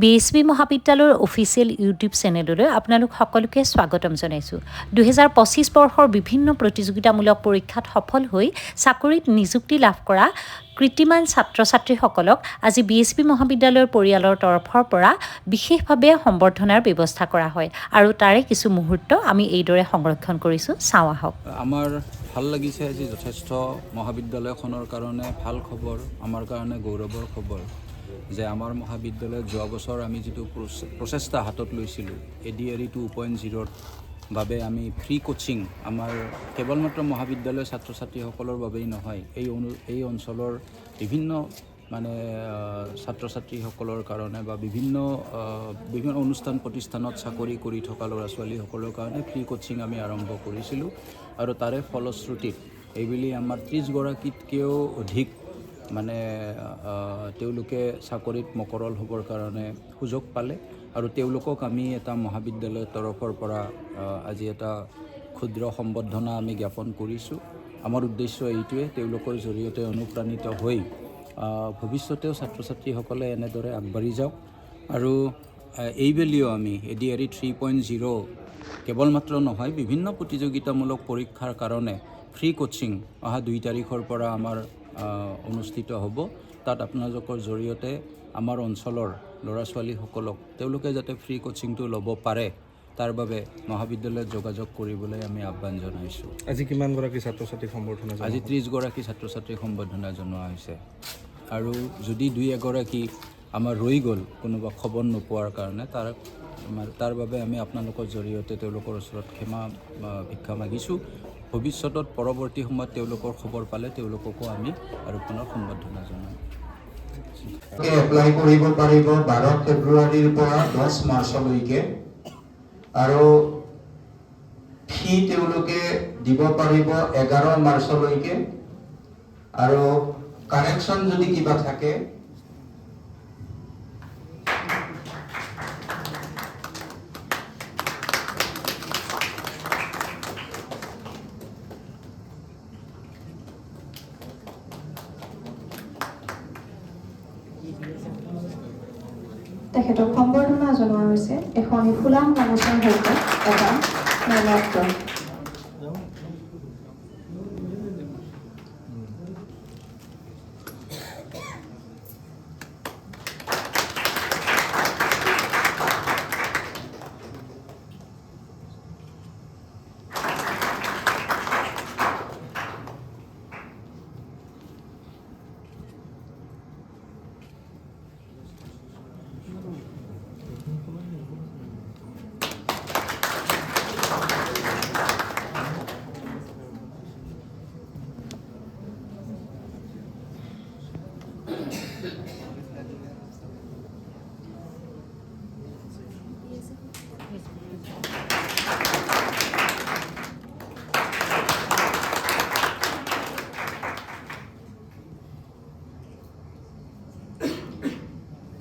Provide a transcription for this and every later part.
BHB মহাবিদ্যালয়ৰ official YouTube চেনেললৈ আপোনালোক সকলোকে স্বাগতম জনাইছোঁ। 2025 বৰ্ষৰ বিভিন্ন প্ৰতিযোগিতামূলক পৰীক্ষাত সফল হৈ চাকৰিত নিযুক্তি লাভ কৰা কৃতিমান ছাত্ৰ-ছাত্ৰীসকলক আজি BHB মহাবিদ্যালয়ৰ পৰিয়ালৰ তৰফৰ পৰা বিশেষভাৱে সম্বৰ্ধনাৰ ব্যৱস্থা কৰা হয় আৰু তাৰে কিছু মুহূৰ্ত আমি এইদৰে সংৰক্ষণ কৰিছোঁ। চাওঁ আহক। আমাৰ ভাল লাগিছে আজি যথেষ্ট মহাবিদ্যালয়খনৰ কাৰণে ভাল খবৰ, আমাৰ কাৰণে গৌৰৱৰ খবৰ যে আমাৰ মহাবিদ্যালয়ত যোৱা বছৰ আমি যিটো প্ৰচেষ্টা হাতত লৈছিলোঁ ADRE 2.0ৰ বাবে আমি ফ্ৰী কোচিং আমাৰ কেৱল মাত্ৰ মহাবিদ্যালয়ৰ ছাত্ৰ ছাত্ৰীসকলৰ বাবেই নহয়, এই অঞ্চলৰ বিভিন্ন ছাত্ৰ ছাত্ৰীসকলৰ কাৰণে বা বিভিন্ন অনুষ্ঠান প্ৰতিষ্ঠানত চাকৰি কৰি থকা ল'ৰা ছোৱালীসকলৰ কাৰণে ফ্ৰী কোচিং আমি আৰম্ভ কৰিছিলোঁ আৰু তাৰে ফলশ্ৰুতিত এইবুলি আমাৰ 30গৰাকীতকৈও অধিক তেওঁলোকে চাকৰিত মকৰল হ'বৰ কাৰণে সুযোগ পালে আৰু তেওঁলোকক আমি এটা মহাবিদ্যালয়ৰ তৰফৰ পৰা আজি এটা ক্ষুদ্ৰ সম্বৰ্ধনা আমি জ্ঞাপন কৰিছোঁ। আমাৰ উদ্দেশ্য এইটোৱে, তেওঁলোকৰ জৰিয়তে অনুপ্ৰাণিত হৈ ভৱিষ্যতেও ছাত্ৰ ছাত্ৰীসকলে এনেদৰে আগবাঢ়ি যাওক আৰু এইবেলিও আমি ADRE 3.0 কেৱল মাত্ৰ নহয়, বিভিন্ন প্ৰতিযোগিতামূলক পৰীক্ষাৰ কাৰণে ফ্ৰী কোচিং অহা 2 তাৰিখৰ পৰা আমাৰ অনুষ্ঠিত হ'ব। তাত আপোনালোকৰ জৰিয়তে আমাৰ অঞ্চলৰ ল'ৰা ছোৱালীসকলক তেওঁলোকে যাতে ফ্ৰী কোচিংটো ল'ব পাৰে তাৰ বাবে মহাবিদ্যালয়ত যোগাযোগ কৰিবলৈ আমি আহ্বান জনাইছোঁ। আজি কিমানগৰাকী ছাত্ৰ ছাত্ৰীক সম্বৰ্ধনা? আজি 30গৰাকী ছাত্ৰ ছাত্ৰীক সম্বৰ্ধনা জনোৱা হৈছে আৰু যদি 2-1গৰাকী আমাৰ ৰৈ গ'ল কোনোবা খবৰ নোপোৱাৰ কাৰণে তাৰ বাবে আমি আপোনালোকৰ জৰিয়তে তেওঁলোকৰ ওচৰত ক্ষমা ভিক্ষা মাগিছোঁ। ভৱিষ্যতত পৰৱৰ্তী সময়ত তেওঁলোকৰ খবৰ পালে তেওঁলোককো আমি আৰু পুনৰ সম্বৰ্ধনা জনাম। এপ্লাই কৰিব পাৰিব 12 ফেব্ৰুৱাৰীৰ পৰা 10 মাৰ্চলৈকে আৰু ফি তেওঁলোকে দিব পাৰিব 11 মাৰ্চলৈকে আৰু কাৰেকশ্যন যদি কিবা থাকে তেখেতক সম্বৰ্ধনা জনোৱা হৈছে এখন ফুলাম গামোচাৰ সৈতে এটা মেলাপত্ৰ।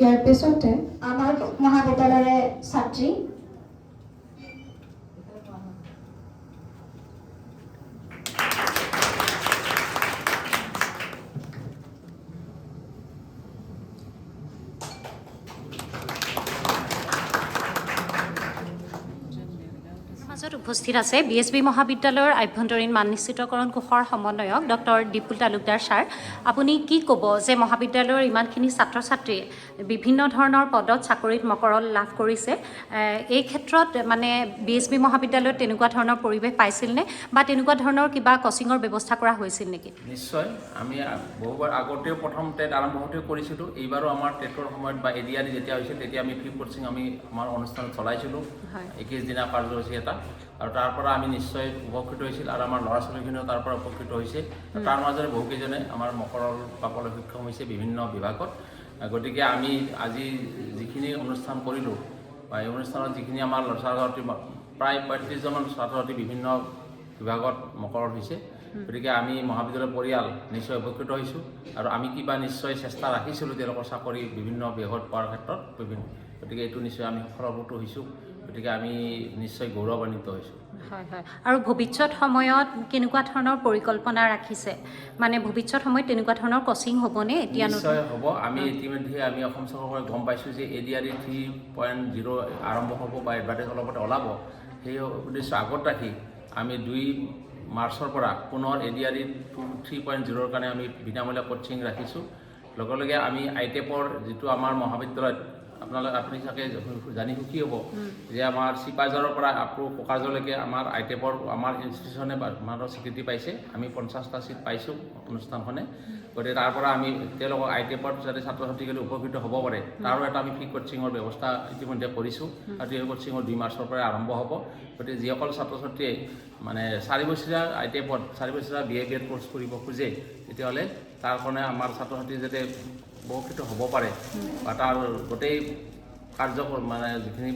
ইয়াৰ পিছতে আমাৰ মহাবিদ্যালয়ৰ ছাত্ৰী উপস্থিত আছে BHB মহাবিদ্যালয়ৰ আভ্যন্তৰীণ মান নিশ্চিতকৰণ কোষৰ সমন্বয়ক ডক্টৰ ডিপুল তালুকদাৰ ছাৰ। আপুনি কি ক'ব যে মহাবিদ্যালয়ৰ ইমানখিনি ছাত্ৰ ছাত্ৰীয়ে বিভিন্ন ধৰণৰ পদত চাকৰিত মকৰল লাভ কৰিছে, এই ক্ষেত্ৰত BHB মহাবিদ্যালয়ত তেনেকুৱা ধৰণৰ পৰিৱেশ পাইছিল নে বা তেনেকুৱা ধৰণৰ কিবা কোচিঙৰ ব্যৱস্থা কৰা হৈছিল নেকি? নিশ্চয়, আমি বহুবাৰ আগতেও প্ৰথম টেট আৰম্ভ হওঁতেও কৰিছিলোঁ। এইবাৰো আমাৰ টেটৰ সময়ত বা ADRE যেতিয়া হৈছিল তেতিয়া আমি ফ্ৰী কোচিং আমি আমাৰ অনুষ্ঠানত চলাইছিলোঁ 21 দিনা কাৰ্যসূচী এটা, আৰু তাৰ পৰা আমি নিশ্চয় উপকৃত হৈছিল আৰু আমাৰ ল'ৰা ছোৱালীখিনিও তাৰ পৰা উপকৃত হৈছে। তাৰ মাজৰে বহুকেইজনে আমাৰ মকৰল পাবলৈ সক্ষম হৈছে বিভিন্ন বিভাগত। গতিকে আমি আজি যিখিনি অনুষ্ঠান কৰিলোঁ বা এই অনুষ্ঠানত যিখিনি আমাৰ ছাত্ৰ ছাত্ৰী প্ৰায় 35জনমান ছাত্ৰ ছাত্ৰী বিভিন্ন বিভাগত মকৰল হৈছে। গতিকে আমি মহাবিদ্যালয়ৰ পৰিয়াল নিশ্চয় উপকৃত হৈছোঁ আৰু আমি কিবা নিশ্চয় চেষ্টা ৰাখিছিলোঁ তেওঁলোকৰ চাকৰি বিভিন্ন বিভাগত পোৱাৰ ক্ষেত্ৰত গতিকে এইটো নিশ্চয় আমি সফলতো হৈছোঁ। গতিকে আমি নিশ্চয় গৌৰৱান্বিত হৈছোঁ। হয় হয় আৰু ভৱিষ্যত সময়ত কেনেকুৱা ধৰণৰ পৰিকল্পনা ৰাখিছে মানে ভৱিষ্যত সময়ত তেনেকুৱা ধৰণৰ কোচিং হ'বনে এতিয়া নিশ্চয় হ'ব। আমি ইতিমধ্যে আমি অসম চৰকাৰে গম পাইছোঁ যে ADRE 3.0 আৰম্ভ হ'ব বা এডভাৰ্টাইজ অলপতে ওলাব। সেই উদ্দেশ্য আগত ৰাখি আমি 2 মাৰ্চৰ পৰা পুনৰ ADRE 3.0ৰ কাৰণে আমি বিনামূলীয়া কোচিং ৰাখিছোঁ। লগে লগে আমি ITEPৰ যিটো আমাৰ মহাবিদ্যালয়ত আপুনি চাগে জানি সুখী হ'ব যে আমাৰ চিপাঝাৰৰ পৰা আপটো কোকাজলৈকে আমাৰ ITEPৰ আমাৰ ইনষ্টিটিউশ্যনে ভাৰতৰ স্বীকৃতি পাইছে। আমি 50টা চিট পাইছোঁ অনুষ্ঠানখনে। গতিকে তাৰ পৰা আমি তেওঁলোকক ITEPৰ যাতে ছাত্ৰ ছাত্ৰীসকলে উপকৃত হ'ব পাৰে তাৰো এটা আমি ফ্ৰী কোচিঙৰ ব্যৱস্থা ইতিমধ্যে কৰিছোঁ আৰু এই কোচিঙৰ 2 মাৰ্চৰ পৰা আৰম্ভ হ'ব। গতিকে যিসকল ছাত্ৰ ছাত্ৰীয়ে মানে 4 বছৰীয়া ITEPত 4 বছৰীয়া BA কোৰ্চ কৰিব খোজে তেতিয়াহ'লে তাৰ কাৰণে আমাৰ ছাত্ৰ ছাত্ৰী যাতে উপকৃত হ'ব পাৰে বা তাৰ গোটেই কাৰ্যক্ৰম মানে যিখিনি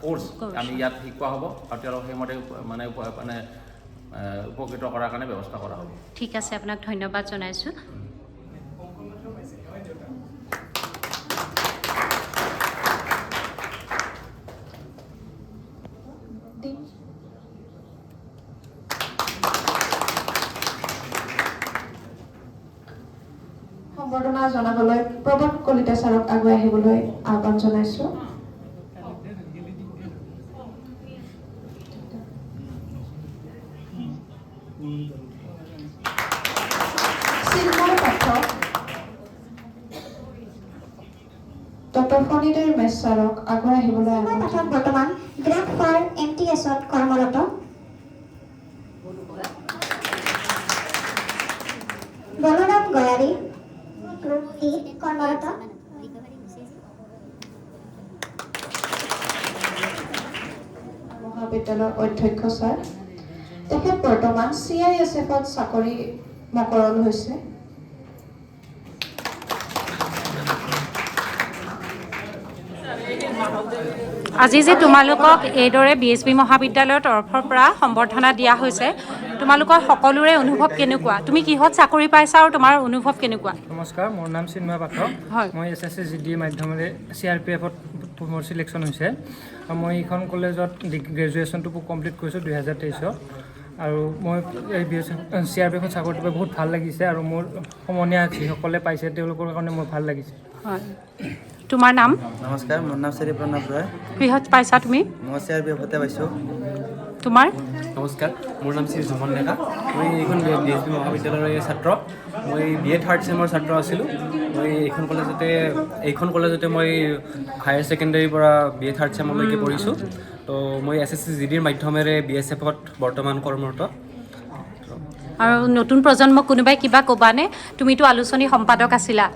কোৰ্চ আমি ইয়াত শিকোৱা হ'ব আৰু তেওঁলোকক সেইমতে মানে উপকৃত কৰাৰ কাৰণে ব্যৱস্থা কৰা হ'ব। ঠিক আছে আপোনাক ধন্যবাদ জনাইছোঁ। সম্বৰ্ধনা জনাবলৈ প্ৰবত কলিতা ছাৰক আগুৱাই আহিবলৈ আহ্বান জনাইছোঁ। চিন্ময় পাঠক ডক্টৰ ফণীধৰ মেছ ছাৰক আগুৱাই আহিবলৈ আহ্বান পাঠক বৰ্তমান গ্ৰেড 4 MTSত কৰ্মৰত। বলৰাম গয়াৰী গ্ৰুপ ডি কৰ্মৰত। মহাবিদ্যালয়ৰ অধ্যক্ষ ছাৰ তেখেত বৰ্তমান CISFত চাকৰি মকৰল হৈছে। আজি যে তোমালোকক এইদৰে BHB মহাবিদ্যালয়ৰ তৰফৰ পৰা সম্বৰ্ধনা দিয়া হৈছে তোমালোকৰ সকলোৰে অনুভৱ কেনেকুৱা? তুমি কিহত চাকৰি পাইছা আৰু তোমাৰ অনুভৱ কেনেকুৱা? নমস্কাৰ, মোৰ নাম চিন্ময় পাঠক। মই SSC GD মাধ্যমেৰে CRPFত মোৰ চিলেকশ্যন হৈছে। মই এইখন কলেজত গ্ৰেজুৱেশ্যনটো কমপ্লিট কৰিছোঁ 2023 আৰু মই এই CRPFত চাকৰিটো পাই বহুত ভাল লাগিছে আৰু মোৰ সমনীয়া যিসকলে পাইছে তেওঁলোকৰ কাৰণে মোৰ ভাল লাগিছে। হয়, তোমাৰ নাম? নমস্কাৰ, মোৰ নাম শ্ৰী প্ৰণৱ ৰয়। কিহত পাইছা তুমি? মই CRPFতে পাইছোঁ। তোমাৰ? নমস্কাৰ, মোৰ নাম শ্ৰী জুমন ডেকা। মই এইখন BHB মহাবিদ্যালয়ৰ ছাত্ৰ। মই BA 3rd চেমৰ ছাত্ৰ আছিলোঁ। মই এইখন কলেজতে মই হায়াৰ ছেকেণ্ডেৰীৰ পৰা BA 3rd চেমলৈকে পঢ়িছোঁ। তো মই SSC GDৰ মাধ্যমেৰে BSFত বৰ্তমান কৰ্মৰত। আৰু নতুন প্ৰজন্মক কোনোবাই কিবা ক'বানে? তুমিতো আলোচনী সম্পাদক আছিলা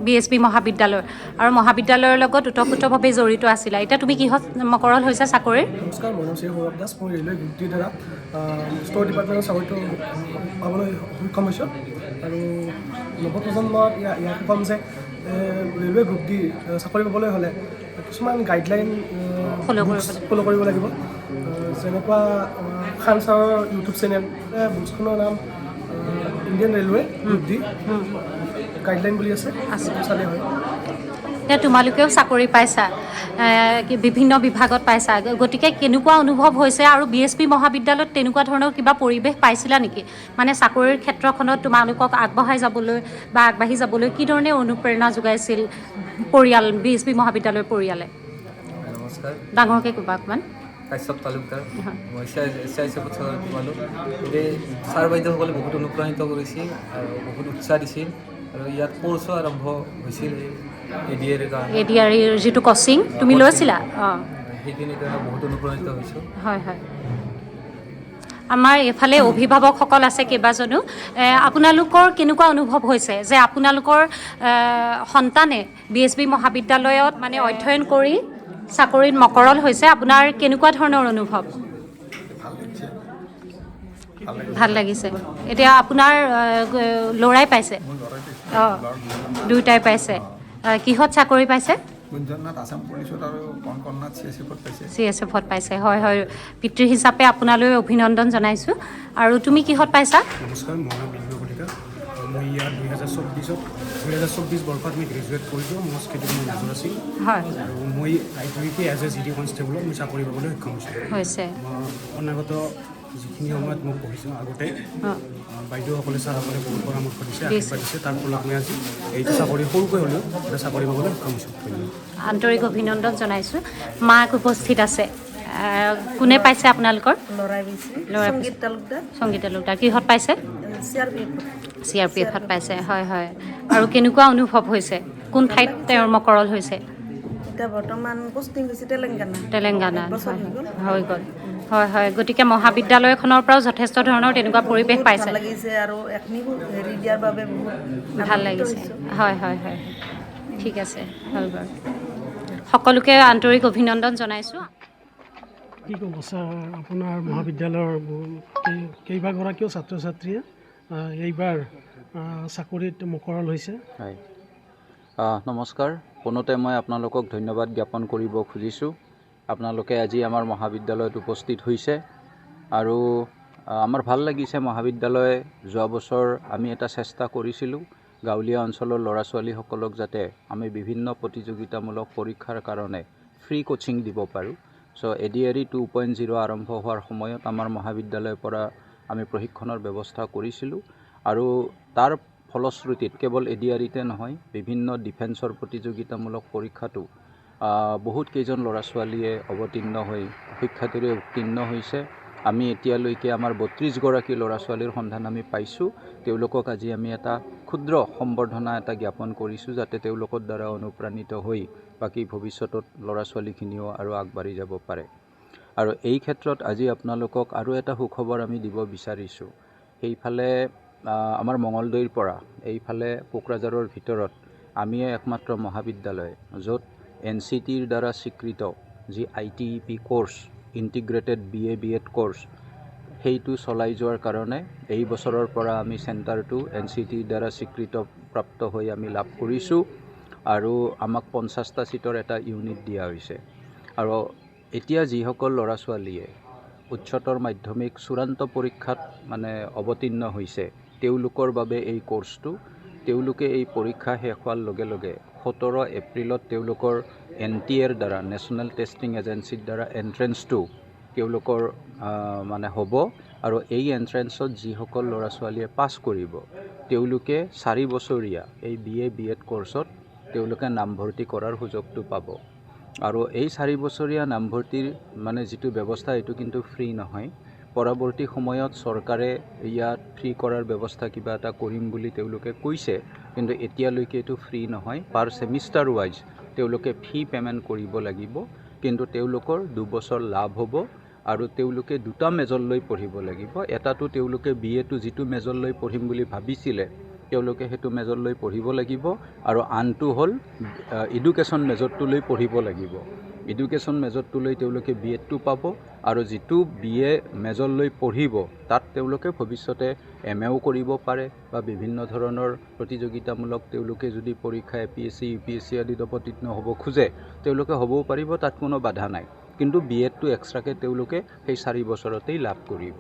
BHB মহাবিদ্যালয়ৰ আৰু মহাবিদ্যালয়ৰ লগত ওতঃপ্ৰোতভাৱে জড়িত আছিলা। এতিয়া তুমি কিহত মকৰল হৈছে চাকৰিৰ? নমস্কাৰ, মোৰ নাম শ্ৰী সৌৰভ দাস। মই ৰেলৱে গ্ৰুপ ডিৰ দ্বাৰা ষ্ট'ৰ ডিপাৰ্টমেণ্টৰ চাকৰিটো পাবলৈ সক্ষম হৈছোঁ আৰু নৱপ্ৰজন্মত ইয়াক ক'ম যে ৰেলৱে গ্ৰুপ ডি চাকৰি পাবলৈ হ'লে কিছুমান গাইডলাইন ফ'ল' কৰিব লাগিব। যেনেকুৱা খান ছাৰৰ ইউটিউব চেনেল, বুকখনৰ নাম Indian railway group D guideline বুলি আছে, চালে হয়। এতিয়া তোমালোকেও চাকৰি পাইছা, বিভিন্ন বিভাগত পাইছা, গতিকে কেনেকুৱা অনুভৱ হৈছে আৰু BHB মহাবিদ্যালয়ত তেনেকুৱা ধৰণৰ কিবা পৰিৱেশ পাইছিলা নেকি? মানে চাকৰিৰ ক্ষেত্ৰখনত তোমালোকক আগবঢ়াই যাবলৈ বা আগবাঢ়ি যাবলৈ কি ধৰণে অনুপ্ৰেৰণা যোগাইছিল পৰিয়াল BHB মহাবিদ্যালয়ৰ পৰিয়ালে? নমস্কাৰ, ডাঙৰকৈ ক'বা অকণমান। কাশ্যপ তালুকদাৰ। মই CISFত চাকৰি পালোঁ। গতিকে ছাৰ বাইদেউসকলে বহুত অনুপ্ৰাণিত কৰিছিল আৰু বহুত উৎসাহ দিছিল আৰু ইয়াত কোৰ্চো আৰম্ভ হৈছিল ADREৰ যিটো কোচিং তুমি লৈছিলা। সেইখিনিৰ কাৰণে বহুত অনুপ্ৰাণিত হৈছোঁ। হয় হয়, আমাৰ এইফালে অভিভাৱকসকল আছে কেইবাজনো। আপোনালোকৰ কেনেকুৱা অনুভৱ হৈছে যে আপোনালোকৰ সন্তানে BHB মহাবিদ্যালয়ত মানে অধ্যয়ন কৰি চাকৰিত মকৰল হৈছে? আপোনাৰ কেনেকুৱা ধৰণৰ অনুভৱ? ভাল লাগিছে। এতিয়া আপোনাৰ ল'ৰাই পাইছে? অঁ, দুয়োটাই পাইছে। কিহত চাকৰি পাইছে? আছাম পুলিচত আৰু কনকনাত CSFত পাইছে। হয় হয়, পিতৃ হিচাপে আপোনালৈ অভিনন্দন জনাইছোঁ। আৰু তুমি কিহত পাইছা? নমস্কাৰ, মোৰ নাম বিজয় কলিতা। মই ইয়াত 2024 বৰ্ষত মই গ্ৰেজুৱেট কৰিছোঁ। মোৰ স্কেডিউল মেজৰ আছিল হয় আৰু মই IQAC এজ এ জিডি কনষ্টেবলত মই চাকৰি পাবলৈ সক্ষম হৈছোঁ। অনাগত যিখিনি সময়ত মই পঢ়িছোঁ আগতে বাইদেউসকলে ছাৰসকলে বহুত পৰামৰ্শ দিছে, আশীৰ্বাদ দিছে। তাৰ ফলত মই আজি এইটো চাকৰি সৰুকৈ হ'লেও এটা চাকৰি পাবলৈ সক্ষম হৈছোঁ। আন্তৰিক অভিনন্দন জনাইছোঁ। মাক উপস্থিত আছে। কোনে পাইছে আপোনালোকৰ? সংগীত তালুকদাৰ। সংগীত তালুকদাৰ কিহত পাইছে? CRPF পাইছে। হয় হয়। আৰু কেনেকুৱা অনুভৱ হৈছে? কোন ঠাইত তেওঁৰ মকৰল হৈছে? এতিয়া বৰ্তমান পোষ্টিং হৈছে তেলেংগানা হৈ গ'ল। হয় হয়। গতিকে মহাবিদ্যালয়খনৰ পৰাও যথেষ্ট ধৰণৰ তেনেকুৱা পৰিৱেশ পাইছে। ভাল লাগিছে আৰু এখনি হেৰি দিয়াৰ বাবে ভাল লাগিছে। হয় হয় হয়। ঠিক আছে হ'ল বাৰু। সকলোকে আন্তৰিক অভিনন্দন জনাইছোঁ। কি ক'ব ছাৰ, আপোনাৰ মহাবিদ্যালয়ৰ কেইবাগৰাকীও ছাত্ৰ ছাত্ৰীয়ে এইবাৰ চাকৰিত মকৰল হৈছে। হয়, নমস্কাৰ। পোনতে মই আপোনালোকক ধন্যবাদ জ্ঞাপন কৰিব খুজিছোঁ। আপোনালোকে আজি আমাৰ মহাবিদ্যালয়ত উপস্থিত হৈছে আৰু আমাৰ ভাল লাগিছে। মহাবিদ্যালয়ে যোৱা বছৰ আমি এটা চেষ্টা কৰিছিলোঁ গাঁৱলীয়া অঞ্চলৰ ল'ৰা ছোৱালীসকলক যাতে আমি বিভিন্ন প্ৰতিযোগিতামূলক পৰীক্ষাৰ কাৰণে ফ্ৰী কোচিং দিব পাৰোঁ। চ' ADRE 2.0 আৰম্ভ হোৱাৰ সময়ত আমাৰ মহাবিদ্যালয়ৰ পৰা আমি প্ৰশিক্ষণৰ ব্যৱস্থা কৰিছিলোঁ আৰু তাৰ ফলশ্ৰুতিত কেৱল ADREতে নহয়, বিভিন্ন ডিফেন্সৰ প্ৰতিযোগিতামূলক পৰীক্ষাটো বহুত কেইজন ল'ৰা ছোৱালীয়ে অৱতীৰ্ণ হৈ সুখ্যাতিৰে উত্তীৰ্ণ হৈছে। আমি এতিয়ালৈকে আমাৰ 32গৰাকী ল'ৰা ছোৱালীৰ সন্ধান আমি পাইছোঁ। তেওঁলোকক আজি আমি এটা ক্ষুদ্ৰ সম্বৰ্ধনা এটা জ্ঞাপন কৰিছোঁ, যাতে তেওঁলোকৰ দ্বাৰা অনুপ্ৰাণিত হৈ বাকী ভৱিষ্যতত ল'ৰা ছোৱালীখিনিও আৰু আগবাঢ়ি যাব পাৰে। আৰু এই ক্ষেত্ৰত আজি আপোনালোকক আৰু এটা সুখবৰ আমি দিব বিচাৰিছোঁ। সেইফালে আমাৰ মঙলদৈৰ পৰা এইফালে কোকৰাঝাৰৰ ভিতৰত আমিয়ে একমাত্ৰ মহাবিদ্যালয় য'ত NCTৰ দ্বাৰা স্বীকৃত যি ITEP course, integrated BA BEd course, সেইটো চলাই যোৱাৰ কাৰণে এই বছৰৰ পৰা আমি চেণ্টাৰটো NCTৰ দ্বাৰা স্বীকৃতপ্ৰাপ্ত হৈ আমি লাভ কৰিছোঁ আৰু আমাক 50টা ছিটৰ এটা ইউনিট দিয়া হৈছে। আৰু এতিয়া যিসকল ল'ৰা ছোৱালীয়ে উচ্চতৰ মাধ্যমিক চূড়ান্ত পৰীক্ষাত মানে অৱতীৰ্ণ হৈছে, তেওঁলোকৰ বাবে এই কোৰ্ছটো, তেওঁলোকে এই পৰীক্ষা শেষ হোৱাৰ লগে লগে 17 এপ্ৰিলত তেওঁলোকৰ NTAৰ দ্বাৰা, নেশ্যনেল টেষ্টিং এজেঞ্চিৰ দ্বাৰা এণ্ট্ৰেঞ্চটো তেওঁলোকৰ মানে হ'ব। আৰু এই এণ্ট্ৰেঞ্চত যিসকল ল'ৰা ছোৱালীয়ে পাছ কৰিব, তেওঁলোকে 4 বছৰীয়া এই BA BEd কোৰ্ছত তেওঁলোকে নামভৰ্তি কৰাৰ সুযোগটো পাব। আৰু এই 4 বছৰীয়া নামভৰ্তিৰ মানে যিটো ব্যৱস্থা, এইটো কিন্তু ফ্ৰী নহয়। পৰৱৰ্তী সময়ত চৰকাৰে ইয়াত ফ্ৰী কৰাৰ ব্যৱস্থা কিবা এটা কৰিম বুলি তেওঁলোকে কৈছে, কিন্তু এতিয়ালৈকে এইটো ফ্ৰী নহয়। পাৰ ছেমিষ্টাৰ ৱাইজ তেওঁলোকে ফি পে'মেণ্ট কৰিব লাগিব, কিন্তু তেওঁলোকৰ 2 বছৰ লাভ হ'ব আৰু তেওঁলোকে 2টা মেজৰলৈ পঢ়িব লাগিব। এটাটো তেওঁলোকে BAটো যিটো মেজৰলৈ পঢ়িম বুলি ভাবিছিলে, তেওঁলোকে সেইটো মেজৰলৈ পঢ়িব লাগিব আৰু আনটো হ'ল এডুকেশ্যন মেজৰটোলৈ পঢ়িব লাগিব। এডুকেশ্যন মেজৰটোলৈ তেওঁলোকে BEdটো পাব আৰু যিটো BA মেজৰলৈ পঢ়িব তাত তেওঁলোকে ভৱিষ্যতে MAও কৰিব পাৰে বা বিভিন্ন ধৰণৰ প্ৰতিযোগিতামূলক তেওঁলোকে যদি পৰীক্ষা APSC UPSC আদিত অৱতীৰ্ণ হ'ব খোজে, তেওঁলোকে হ'বও পাৰিব, তাত কোনো বাধা নাই। কিন্তু BEdটো এক্সট্ৰাকৈ তেওঁলোকে সেই 4 বছৰতেই লাভ কৰিব।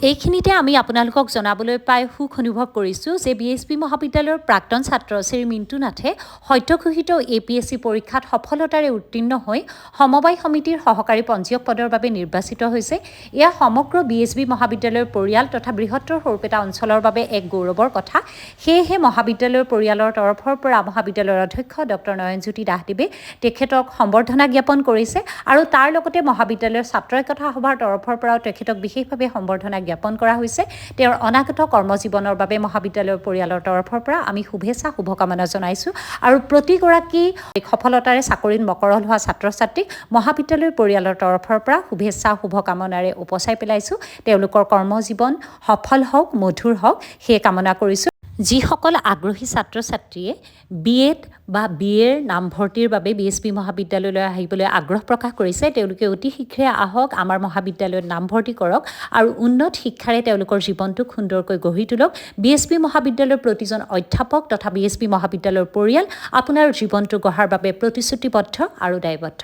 এইখিনিতে আমি আপোনালোকক জনাবলৈ পাই সুখ অনুভৱ কৰিছোঁ যে BHB মহাবিদ্যালয়ৰ প্ৰাক্তন ছাত্ৰ শ্ৰী মিণ্টু নাথে সদ্যঘোষিত APSC পৰীক্ষাত সফলতাৰে উত্তীৰ্ণ হৈ সমবায় সমিতিৰ সহকাৰী পঞ্জীয়ক পদৰ বাবে নিৰ্বাচিত হৈছে। এয়া সমগ্ৰ BHB মহাবিদ্যালয়ৰ পৰিয়াল তথা বৃহত্তৰ সৰুপেটা অঞ্চলৰ বাবে এক গৌৰৱৰ কথা। সেয়েহে মহাবিদ্যালয়ৰ পৰিয়ালৰ তৰফৰ পৰা মহাবিদ্যালয়ৰ অধ্যক্ষ ডক্টৰ নয়ন জ্যোতি দাসদেৱে তেখেতক সম্বৰ্ধনা জ্ঞাপন কৰিছে আৰু তাৰ লগতে মহাবিদ্যালয়ৰ ছাত্ৰ একতা সভাৰ তৰফৰ পৰাও তেখেতক বিশেষভাৱে সম্বৰ্ধনা জ্ঞাপন কৰা হৈছে। তেওঁৰ অনাগত কৰ্মজীৱনৰ বাবে মহাবিদ্যালয়ৰ পৰিয়ালৰ তৰফৰ পৰা আমি শুভেচ্ছা শুভকামনা জনাইছোঁ আৰু প্ৰতিগৰাকী সফলতাৰে চাকৰিত মকৰল হোৱা ছাত্ৰ ছাত্ৰীক মহাবিদ্যালয়ৰ পৰিয়ালৰ তৰফৰ পৰা শুভেচ্ছা শুভকামনাৰে উপচাই পেলাইছোঁ। তেওঁলোকৰ কৰ্মজীৱন সফল হওক, মধুৰ হওক, সেয়ে কামনা কৰিছোঁ। যিসকল আগ্ৰহী ছাত্ৰ ছাত্ৰীয়ে BEd বা BAৰ নামভৰ্তিৰ বাবে BHB মহাবিদ্যালয়লৈ আহিবলৈ আগ্ৰহ প্ৰকাশ কৰিছে, তেওঁলোকে অতি শীঘ্ৰে আহক, আমাৰ মহাবিদ্যালয়ত নামভৰ্তি কৰক আৰু উন্নত শিক্ষাৰে তেওঁলোকৰ জীৱনটোক সুন্দৰকৈ গঢ়ি তোলক। BHB মহাবিদ্যালয়ৰ প্ৰতিজন অধ্যাপক তথা BHB মহাবিদ্যালয়ৰ পৰিয়াল আপোনাৰ জীৱনটো গঢ়াৰ বাবে প্ৰতিশ্ৰুতিবদ্ধ আৰু দায়বদ্ধ।